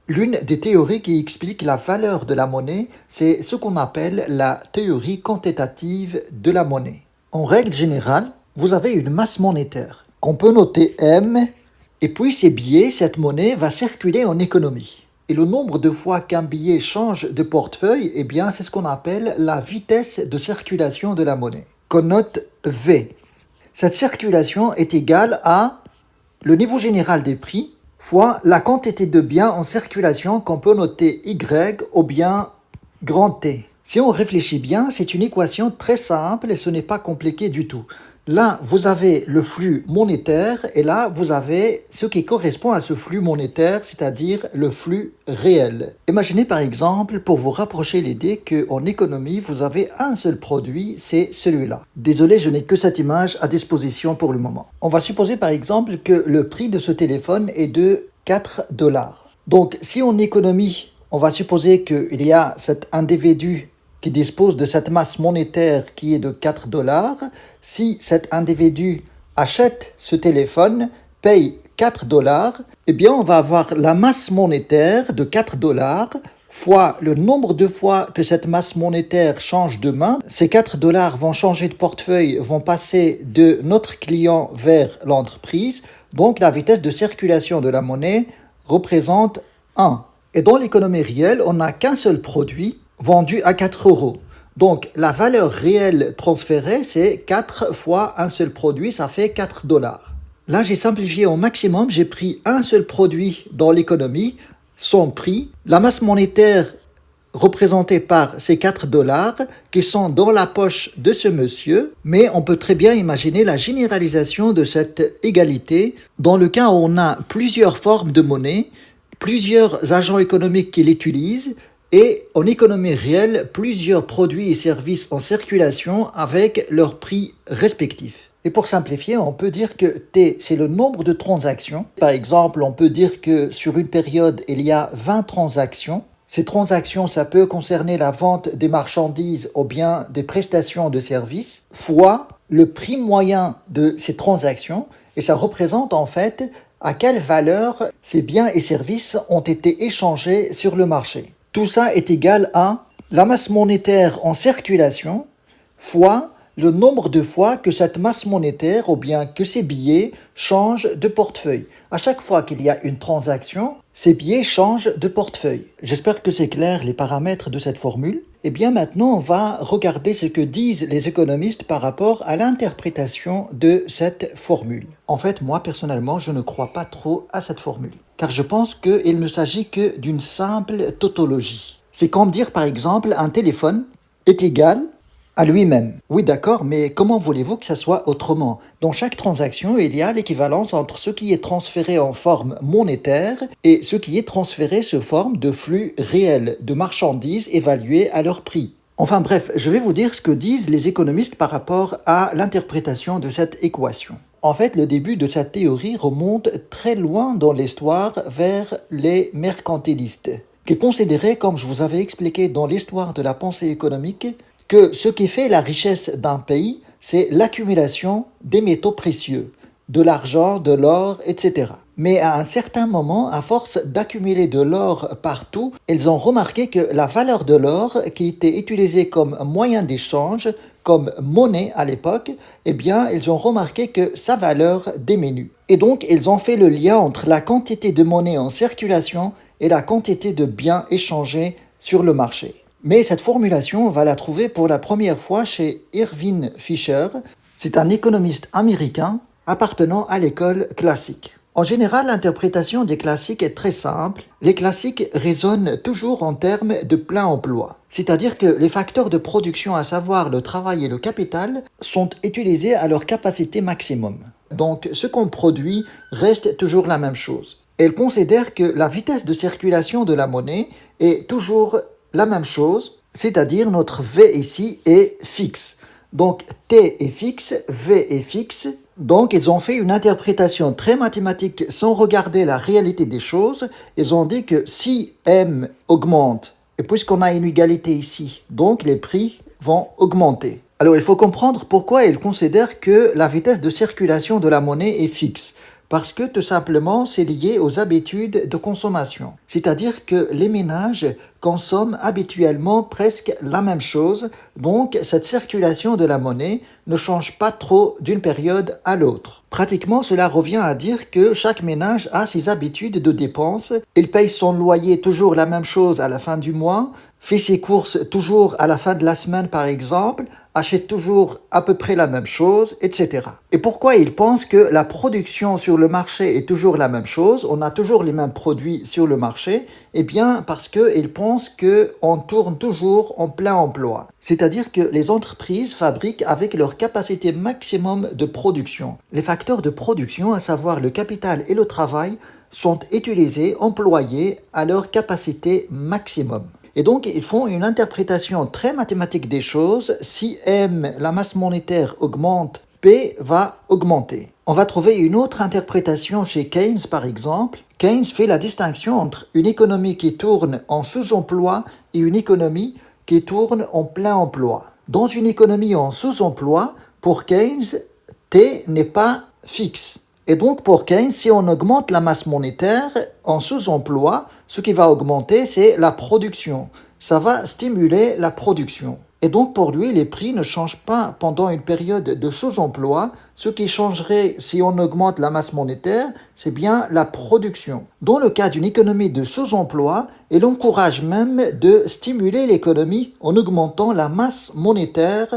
L'une des théories qui explique la valeur de la monnaie, c'est ce qu'on appelle la théorie quantitative de la monnaie. En règle générale, vous avez une masse monétaire qu'on peut noter M, et puis ces billets, cette monnaie va circuler en économie. Et le nombre de fois qu'un billet change de portefeuille, eh bien, c'est ce qu'on appelle la vitesse de circulation de la monnaie, qu'on note V. Cette circulation est égale à le niveau général des prix fois la quantité de biens en circulation qu'on peut noter Y ou bien grand T. Si on réfléchit bien, c'est une équation très simple et ce n'est pas compliqué du tout. Là, vous avez le flux monétaire et là, vous avez ce qui correspond à ce flux monétaire, c'est-à-dire le flux réel. Imaginez par exemple, pour vous rapprocher l'idée qu'en économie, vous avez un seul produit, c'est celui-là. Désolé, je n'ai que cette image à disposition pour le moment. On va supposer par exemple que le prix de ce téléphone est de 4 dollars. Donc, si en économie, on va supposer qu'il y a cet individu qui dispose de cette masse monétaire qui est de 4 dollars, si cet individu achète ce téléphone, paye 4 dollars, eh bien on va avoir la masse monétaire de 4 dollars fois le nombre de fois que cette masse monétaire change de main. Ces 4 dollars vont changer de portefeuille, vont passer de notre client vers l'entreprise. Donc la vitesse de circulation de la monnaie représente 1. Et dans l'économie réelle, on n'a qu'un seul produit vendu à 4 euros. Donc, la valeur réelle transférée, c'est 4 fois un seul produit, ça fait 4 dollars. Là, j'ai simplifié au maximum, j'ai pris un seul produit dans l'économie, son prix, la masse monétaire représentée par ces 4 dollars qui sont dans la poche de ce monsieur, mais on peut très bien imaginer la généralisation de cette égalité dans le cas où on a plusieurs formes de monnaie, plusieurs agents économiques qui l'utilisent, et en économie réelle, plusieurs produits et services en circulation avec leurs prix respectifs. Et pour simplifier, on peut dire que T, c'est le nombre de transactions. Par exemple, on peut dire que sur une période, il y a 20 transactions. Ces transactions, ça peut concerner la vente des marchandises ou bien des prestations de services, fois le prix moyen de ces transactions. Et ça représente en fait à quelle valeur ces biens et services ont été échangés sur le marché. Tout ça est égal à la masse monétaire en circulation fois le nombre de fois que cette masse monétaire ou bien que ces billets changent de portefeuille. À chaque fois qu'il y a une transaction, ces billets changent de portefeuille. J'espère que c'est clair les paramètres de cette formule. Et bien maintenant, on va regarder ce que disent les économistes par rapport à l'interprétation de cette formule. En fait, moi personnellement, je ne crois pas trop à cette formule, car je pense qu'il ne s'agit que d'une simple tautologie. C'est comme dire par exemple un téléphone est égal à lui-même. Oui, d'accord, mais comment voulez-vous que ça soit autrement? Dans chaque transaction, il y a l'équivalence entre ce qui est transféré en forme monétaire et ce qui est transféré sous forme de flux réel de marchandises évaluées à leur prix. Enfin bref, je vais vous dire ce que disent les économistes par rapport à l'interprétation de cette équation. En fait, le début de cette théorie remonte très loin dans l'histoire vers les mercantilistes, qui considéraient, comme je vous avais expliqué dans l'histoire de la pensée économique, que ce qui fait la richesse d'un pays, c'est l'accumulation des métaux précieux, de l'argent, de l'or, etc. Mais à un certain moment, à force d'accumuler de l'or partout, ils ont remarqué que la valeur de l'or, qui était utilisée comme moyen d'échange, comme monnaie à l'époque, eh bien, ils ont remarqué que sa valeur diminue. Et donc, ils ont fait le lien entre la quantité de monnaie en circulation et la quantité de biens échangés sur le marché. Mais cette formulation, on va la trouver pour la première fois chez Irving Fisher. C'est un économiste américain appartenant à l'école classique. En général, l'interprétation des classiques est très simple. Les classiques raisonnent toujours en termes de plein emploi. C'est-à-dire que les facteurs de production, à savoir le travail et le capital, sont utilisés à leur capacité maximum. Donc, ce qu'on produit reste toujours la même chose. Elle considère que la vitesse de circulation de la monnaie est toujours la même chose, c'est-à-dire notre V ici est fixe. Donc T est fixe, V est fixe. Donc ils ont fait une interprétation très mathématique sans regarder la réalité des choses. Ils ont dit que si M augmente, et puisqu'on a une égalité ici, donc les prix vont augmenter. Alors il faut comprendre pourquoi ils considèrent que la vitesse de circulation de la monnaie est fixe. Parce que tout simplement, c'est lié aux habitudes de consommation. C'est-à-dire que les ménages consomment habituellement presque la même chose, donc cette circulation de la monnaie ne change pas trop d'une période à l'autre. Pratiquement, cela revient à dire que chaque ménage a ses habitudes de dépenses. Il paye son loyer toujours la même chose à la fin du mois, fait ses courses toujours à la fin de la semaine par exemple, achète toujours à peu près la même chose, etc. Et pourquoi il pense que la production sur le marché est toujours la même chose, on a toujours les mêmes produits sur le marché? Eh bien parce qu'il pense qu'on tourne toujours en plein emploi. C'est-à-dire que les entreprises fabriquent avec leur capacité maximum de production. Les facteurs de production, à savoir le capital et le travail, sont utilisés, employés à leur capacité maximum. Et donc, ils font une interprétation très mathématique des choses. Si M, la masse monétaire, augmente, P va augmenter. On va trouver une autre interprétation chez Keynes, par exemple. Keynes fait la distinction entre une économie qui tourne en sous-emploi et une économie qui tourne en plein emploi. Dans une économie en sous-emploi, pour Keynes, T n'est pas fixe. Et donc pour Keynes, si on augmente la masse monétaire en sous-emploi, ce qui va augmenter, c'est la production. Ça va stimuler la production. Et donc pour lui, les prix ne changent pas pendant une période de sous-emploi. Ce qui changerait si on augmente la masse monétaire, c'est bien la production. Dans le cas d'une économie de sous-emploi, il encourage même de stimuler l'économie en augmentant la masse monétaire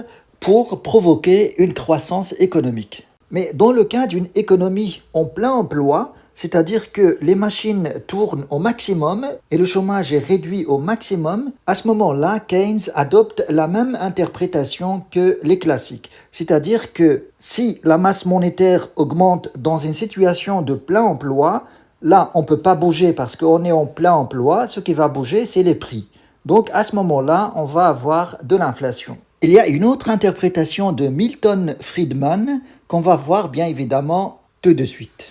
pour provoquer une croissance économique. Mais dans le cas d'une économie en plein emploi, c'est-à-dire que les machines tournent au maximum et le chômage est réduit au maximum, à ce moment-là, Keynes adopte la même interprétation que les classiques. C'est-à-dire que si la masse monétaire augmente dans une situation de plein emploi, là, on ne peut pas bouger parce qu'on est en plein emploi, ce qui va bouger, c'est les prix. Donc à ce moment-là, on va avoir de l'inflation. Il y a une autre interprétation de Milton Friedman qu'on va voir bien évidemment tout de suite.